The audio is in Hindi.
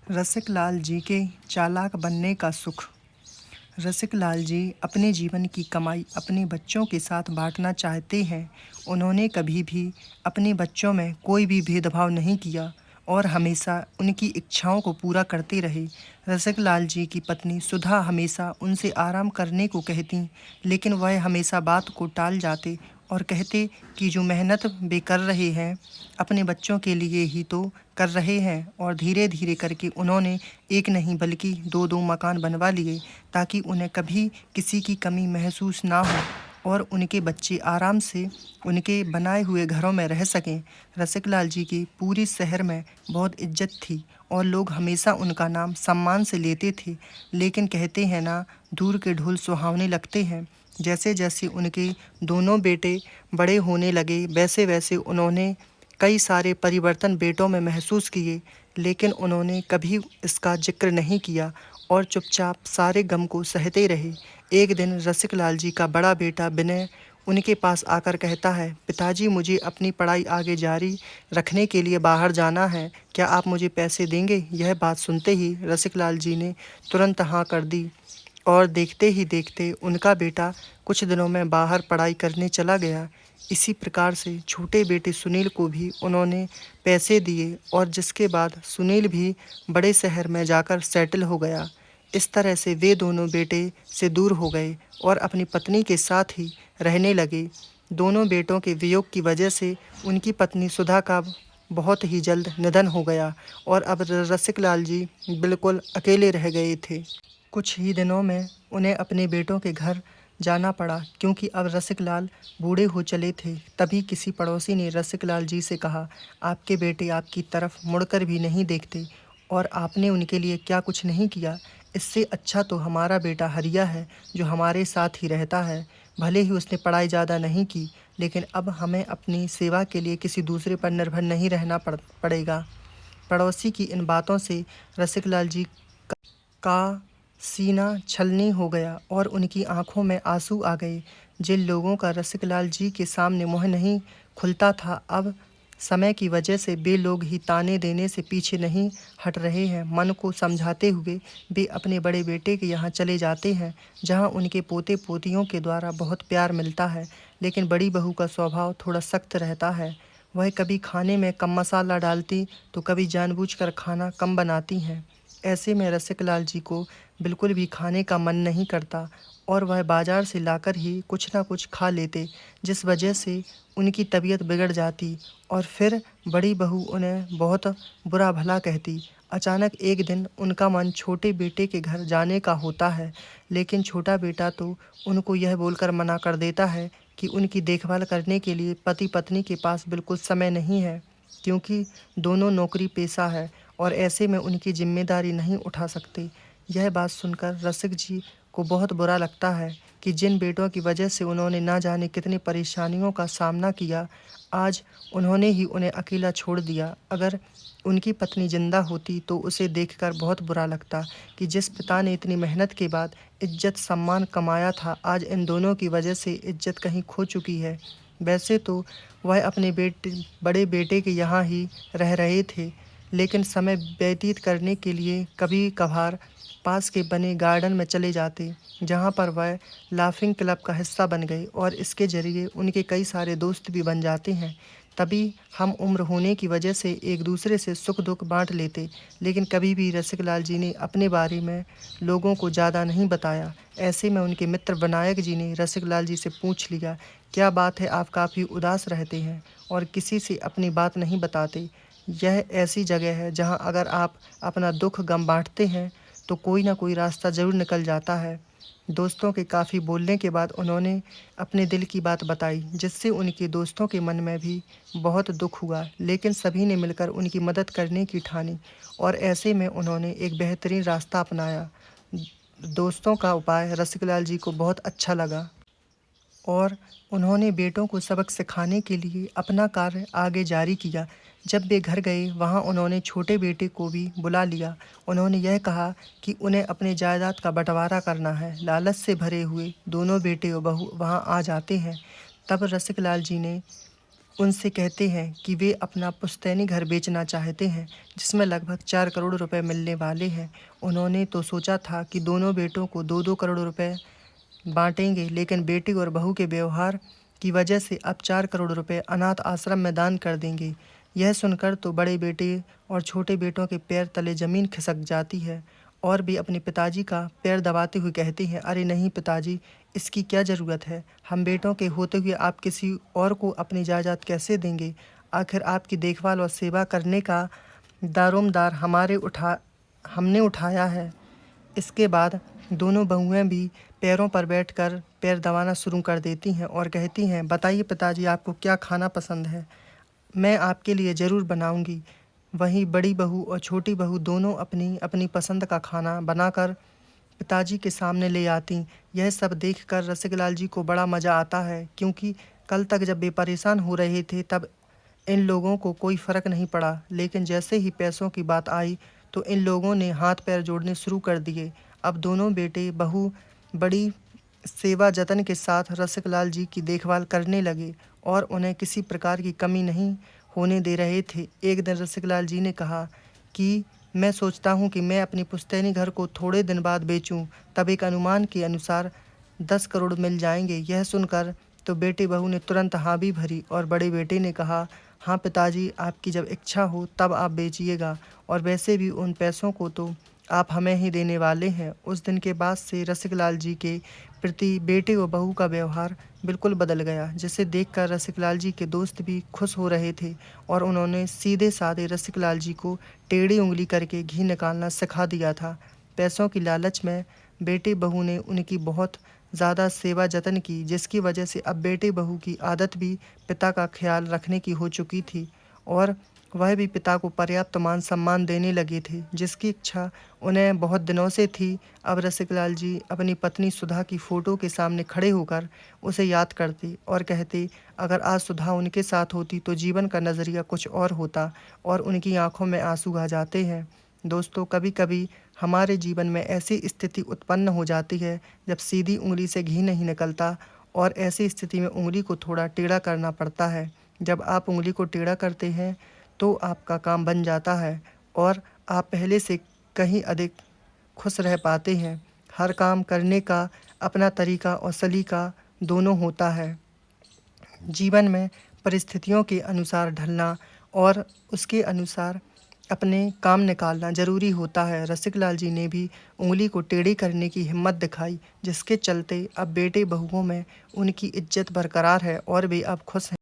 रसिक लाल जी के चालाक बनने का सुख। रसिक लाल जी अपने जीवन की कमाई अपने बच्चों के साथ बांटना चाहते हैं। उन्होंने कभी भी अपने बच्चों में कोई भी भेदभाव नहीं किया और हमेशा उनकी इच्छाओं को पूरा करते रहे। रसिक लाल जी की पत्नी सुधा हमेशा उनसे आराम करने को कहती, लेकिन वह हमेशा बात को टाल जाते और कहते कि जो मेहनत वे कर रहे हैं अपने बच्चों के लिए ही तो कर रहे हैं। और धीरे धीरे करके उन्होंने एक नहीं बल्कि दो दो मकान बनवा लिए ताकि उन्हें कभी किसी की कमी महसूस ना हो और उनके बच्चे आराम से उनके बनाए हुए घरों में रह सकें। रसिक लाल जी की पूरी शहर में बहुत इज्जत थी और लोग हमेशा उनका नाम सम्मान से लेते थे। लेकिन कहते हैं ना, दूर के ढोल सुहावने लगते हैं। जैसे जैसे उनके दोनों बेटे बड़े होने लगे वैसे वैसे उन्होंने कई सारे परिवर्तन बेटों में महसूस किए, लेकिन उन्होंने कभी इसका जिक्र नहीं किया और चुपचाप सारे गम को सहते रहे। एक दिन रसिक लाल जी का बड़ा बेटा विनय उनके पास आकर कहता है, पिताजी मुझे अपनी पढ़ाई आगे जारी रखने के लिए बाहर जाना है, क्या आप मुझे पैसे देंगे? यह बात सुनते ही रसिक लाल जी ने तुरंत हाँ कर दी और देखते ही देखते उनका बेटा कुछ दिनों में बाहर पढ़ाई करने चला गया। इसी प्रकार से छोटे बेटे सुनील को भी उन्होंने पैसे दिए और जिसके बाद सुनील भी बड़े शहर में जाकर सेटल हो गया। इस तरह से वे दोनों बेटे से दूर हो गए और अपनी पत्नी के साथ ही रहने लगे। दोनों बेटों के वियोग की वजह से उनकी पत्नी सुधा का बहुत ही जल्द निधन हो गया और अब रसिक लाल जी बिल्कुल अकेले रह गए थे। कुछ ही दिनों में उन्हें अपने बेटों के घर जाना पड़ा क्योंकि अब रसिक लाल बूढ़े हो चले थे। तभी किसी पड़ोसी ने रसिक लाल जी से कहा, आपके बेटे आपकी तरफ मुड़कर भी नहीं देखते और आपने उनके लिए क्या कुछ नहीं किया। इससे अच्छा तो हमारा बेटा हरिया है जो हमारे साथ ही रहता है। भले ही उसने पढ़ाई ज़्यादा नहीं की, लेकिन अब हमें अपनी सेवा के लिए किसी दूसरे पर निर्भर नहीं रहना पड़ेगा। पड़ोसी की इन बातों से रसिक लाल जी का सीना छलनी हो गया और उनकी आंखों में आंसू आ गए। जिन लोगों का रसिक लाल जी के सामने मुँह नहीं खुलता था, अब समय की वजह से वे लोग ही ताने देने से पीछे नहीं हट रहे हैं। मन को समझाते हुए वे अपने बड़े बेटे के यहाँ चले जाते हैं, जहाँ उनके पोते पोतियों के द्वारा बहुत प्यार मिलता है। लेकिन बड़ी बहू का स्वभाव थोड़ा सख्त रहता है। वह कभी खाने में कम मसाला डालती तो कभी जानबूझकर खाना कम बनाती हैं। ऐसे में रसिक लाल जी को बिल्कुल भी खाने का मन नहीं करता और वह बाजार से लाकर ही कुछ ना कुछ खा लेते, जिस वजह से उनकी तबीयत बिगड़ जाती और फिर बड़ी बहू उन्हें बहुत बुरा भला कहती। अचानक एक दिन उनका मन छोटे बेटे के घर जाने का होता है, लेकिन छोटा बेटा तो उनको यह बोलकर मना कर देता है कि उनकी देखभाल करने के लिए पति पत्नी के पास बिल्कुल समय नहीं है, क्योंकि दोनों नौकरी पेशा है और ऐसे में उनकी जिम्मेदारी नहीं उठा सकते। यह बात सुनकर रसिक जी को बहुत बुरा लगता है कि जिन बेटों की वजह से उन्होंने ना जाने कितनी परेशानियों का सामना किया, आज उन्होंने ही उन्हें अकेला छोड़ दिया। अगर उनकी पत्नी जिंदा होती तो उसे देखकर बहुत बुरा लगता कि जिस पिता ने इतनी मेहनत के बाद इज्जत सम्मान कमाया था, आज इन दोनों की वजह से इज्जत कहीं खो चुकी है। वैसे तो वह अपने बड़े बेटे के यहाँ ही रह रहे थे, लेकिन समय व्यतीत करने के लिए कभी कभार पास के बने गार्डन में चले जाते, जहाँ पर वह लाफिंग क्लब का हिस्सा बन गए और इसके ज़रिए उनके कई सारे दोस्त भी बन जाते हैं। तभी हम उम्र होने की वजह से एक दूसरे से सुख दुख बांट लेते, लेकिन कभी भी रसिक लाल जी ने अपने बारे में लोगों को ज़्यादा नहीं बताया। ऐसे में उनके मित्र विनायक जी ने रसिक लाल जी से पूछ लिया, क्या बात है, आप काफ़ी उदास रहते हैं और किसी से अपनी बात नहीं बताते। यह ऐसी जगह है जहां अगर आप अपना दुख गम बांटते हैं तो कोई ना कोई रास्ता ज़रूर निकल जाता है। दोस्तों के काफ़ी बोलने के बाद उन्होंने अपने दिल की बात बताई, जिससे उनके दोस्तों के मन में भी बहुत दुख हुआ, लेकिन सभी ने मिलकर उनकी मदद करने की ठानी और ऐसे में उन्होंने एक बेहतरीन रास्ता अपनाया। दोस्तों का उपाय रसिक लाल जी को बहुत अच्छा लगा और उन्होंने बेटों को सबक सिखाने के लिए अपना कार्य आगे जारी किया। जब वे घर गए वहाँ उन्होंने छोटे बेटे को भी बुला लिया। उन्होंने यह कहा कि उन्हें अपने जायदाद का बंटवारा करना है। लालच से भरे हुए दोनों बेटे और बहू वहाँ आ जाते हैं। तब रसिक लाल जी ने उनसे कहते हैं कि वे अपना पुश्तैनी घर बेचना चाहते हैं, जिसमें लगभग 4 करोड़ रुपए मिलने वाले हैं। उन्होंने तो सोचा था कि दोनों बेटों को 2-2 करोड़ रुपए बांटेंगे, लेकिन बेटी और बहू के व्यवहार की वजह से अब 4 करोड़ रुपए अनाथ आश्रम में दान कर देंगे। यह सुनकर तो बड़े बेटे और छोटे बेटों के पैर तले ज़मीन खिसक जाती है और वे अपने पिताजी का पैर दबाते हुए कहते हैं, अरे नहीं पिताजी, इसकी क्या ज़रूरत है। हम बेटों के होते हुए आप किसी और को अपनी जायदाद कैसे देंगे। आखिर आपकी देखभाल और सेवा करने का दारोमदार हमने उठाया है। इसके बाद दोनों बहुएं भी पैरों पर बैठकर पैर दबाना शुरू कर देती हैं और कहती हैं, बताइए पिताजी, आपको क्या खाना पसंद है, मैं आपके लिए ज़रूर बनाऊंगी। वहीं बड़ी बहू और छोटी बहू दोनों अपनी अपनी पसंद का खाना बनाकर पिताजी के सामने ले आती। यह सब देखकर रसिकलाल जी को बड़ा मज़ा आता है, क्योंकि कल तक जब वे परेशान हो रहे थे तब इन लोगों को कोई फ़र्क नहीं पड़ा, लेकिन जैसे ही पैसों की बात आई तो इन लोगों ने हाथ पैर जोड़ने शुरू कर दिए। अब दोनों बेटे बहू बड़ी सेवा जतन के साथ रसिकलाल जी की देखभाल करने लगे और उन्हें किसी प्रकार की कमी नहीं होने दे रहे थे। एक दिन रसिकलाल जी ने कहा कि मैं सोचता हूँ कि मैं अपनी पुश्तैनी घर को थोड़े दिन बाद बेचूँ, तब एक अनुमान के अनुसार 10 करोड़ मिल जाएंगे। यह सुनकर तो बेटे बहू ने तुरंत हाँ भी भरी और बड़े बेटे ने कहा, हाँ पिताजी, आपकी जब इच्छा हो तब आप बेचिएगा, और वैसे भी उन पैसों को तो आप हमें ही देने वाले हैं। उस दिन के बाद से रसिकलाल जी के प्रति बेटे और बहू का व्यवहार बिल्कुल बदल गया, जिसे देखकर रसिकलाल जी के दोस्त भी खुश हो रहे थे और उन्होंने सीधे साधे रसिकलाल जी को टेढ़ी उंगली करके घी निकालना सिखा दिया था। पैसों की लालच में बेटे बहू ने उनकी बहुत ज़्यादा सेवा जतन की, जिसकी वजह से अब बेटे बहू की आदत भी पिता का ख्याल रखने की हो चुकी थी और वह भी पिता को पर्याप्त मान सम्मान देने लगे थे, जिसकी इच्छा उन्हें बहुत दिनों से थी। अब रसिकलाल जी अपनी पत्नी सुधा की फ़ोटो के सामने खड़े होकर उसे याद करते और कहते, अगर आज सुधा उनके साथ होती तो जीवन का नज़रिया कुछ और होता, और उनकी आंखों में आंसू आ जाते हैं। दोस्तों, कभी कभी हमारे जीवन में ऐसी स्थिति उत्पन्न हो जाती है जब सीधी उंगली से घी नहीं निकलता, और ऐसी स्थिति में उंगली को थोड़ा टेढ़ा करना पड़ता है। जब आप उंगली को टेढ़ा करते हैं तो आपका काम बन जाता है और आप पहले से कहीं अधिक खुश रह पाते हैं। हर काम करने का अपना तरीका और सलीका दोनों होता है। जीवन में परिस्थितियों के अनुसार ढलना और उसके अनुसार अपने काम निकालना ज़रूरी होता है। रसिकलाल जी ने भी उंगली को टेढ़ी करने की हिम्मत दिखाई, जिसके चलते अब बेटे बहुओं में उनकी इज्जत बरकरार है और वे अब खुश हैं।